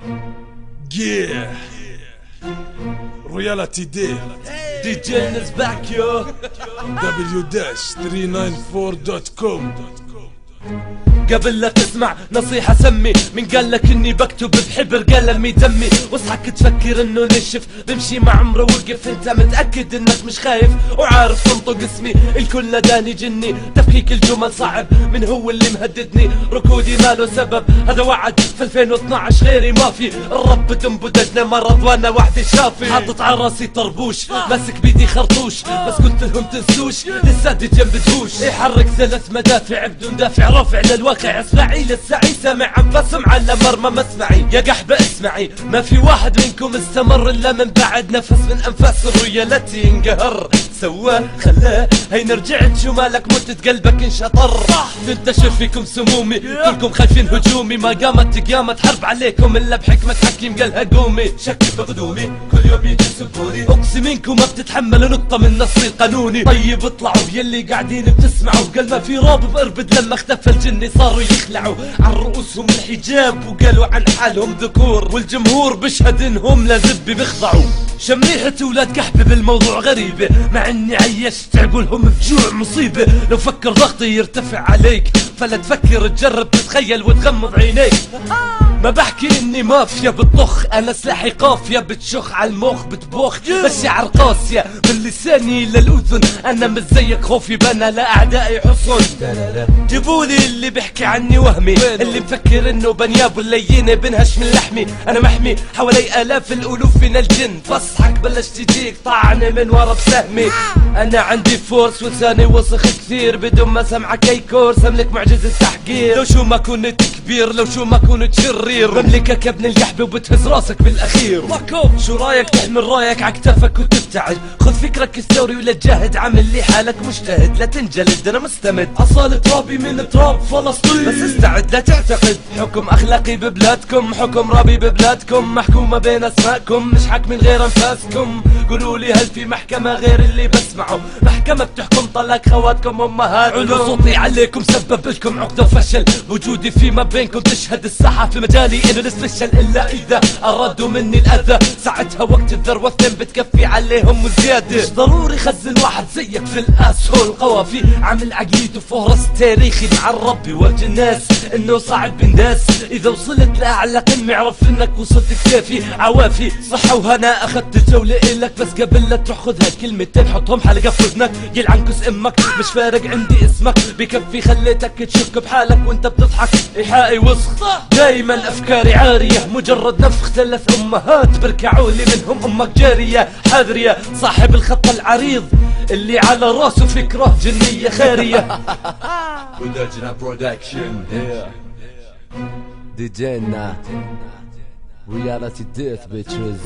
Yeah, Royalty Day. DJ is back, yo. W-394.com. قبل لا تسمع نصيحة سمي من قال لك اني بكتب بحبر قلمي دمي واصحك تفكر انه نشف بمشي مع عمره وقف انت متأكد انك مش خايف وعارف تنطق اسمي الكل نداني جني تفكيك الجمل صعب من هو اللي مهددني ركودي ما له سبب هذا وعد في 2012 غيري ما في الرب تنبددنا مرض وانا وحدي شافي حاطط على راسي طربوش ماسك بيدي خرطوش بس قلت لهم تنسوش لساتي جنب دهوش يحرك 3 مدافع بدون دافع رافع للواقع اسمعي للسعي سامع انفاس على مرمى مسمعي يا قحبة اسمعي ما في واحد منكم استمر الا من بعد نفس من انفاس الرويالتي انقهر سواه خلاه هي نرجعت شو مالك متت قلبك انشطر تنتشر فيكم سمومي كلكم خايفين هجومي ما قامت حرب عليكم الا بحكمة حكيم قالها قومي شك بقدومي كل يوم يجي يسبوني اقسم انكم ما بتتحملوا نقطة من نصي القانوني طيب اطلعوا يلي قاعدين بتسمعوا قال ما في راب باربد لما اختفى الجني صاروا يخلعوا عن رؤوسهم الحجاب وقالوا عن حالهم ذكور والجمهور بيشهد انهم لزبي بيخضعوا شمريحة ولاد قحبة بالموضوع غريبة مع اني عيشت عقولهم بجوع مصيبة لو فكر ضغطي يرتفع عليك فلا تفكر تجرب تتخيل وتغمض عينيك ما بحكي اني مافيا بتطخ انا سلاحي قافية بتشخ على المخ بتبوخ بشعر قاسية من لساني للاذن انا مش زيك خوفي بنا لاعدائي حصن جيبولي اللي بحكي عني وهمي اللي مفكر انه بنياب واللينة بنهش من لحمي انا محمي حوالي الاف الالوف من الجن فصحك بلش تجيك طعني من ورا بسهمي انا عندي فورس ولساني وسخ كثير بدون ما سمعك اي كورس املك معجزة تحقير لو شو ما كنت كبير لو شو ما كنت شرير بملكك يا ابن القحبة وبتهز راسك بالاخير شو رايك تحمل رايك عكتفك وتبتعد خذ فكرك الثوري ولا تجاهد عامل لي حالك مجتهد لا تنجلد انا مستمد اصال ترابي من تراب فلسطين بس استعد لا تعتقد حكم اخلاقي ببلادكم حكم رابي ببلادكم محكومة بين اسماءكم مش حق من غير انفاسكم قولوا لي هل في محكمة غير اللي بسمعه محكمة بتحكم طلاق خواتكم امهاتكم علو صوتي عليكم سبب لكم عقدة وفشل وجودي فيما بينكم تشهد الساحة في مجالي انه نسفشل الا اذا ارادوا مني الاذى ساعتها وقت الذروة الثين بتكفي عليهم وزيادة مش ضروري خزن واحد زيك في الاسهل قوافي عامل عقيد وفهرس تاريخي مع الرب يورجي الناس انه صعب بنداس اذا وصلت لاعلى قمة اعرف انك وصلت كتافي عوافي صحة وهنا اخدت جولة الك بس قبل لا تروح خذها كلمتين حطهم حلقة في اذنك يلعنكس امك مش فارق عندي اسمك بكفي خليتك تشك بحالك وانت بتضحك ايحائي وسخ دايما افكاري عارية مجرد نفخ 3 امهات بركعوا لي منهم امك جارية حاذرية صاحب الخط العريض اللي على راسه فكرة جنية خارية ودجنا برودكشن دي جينا Reality Death bitches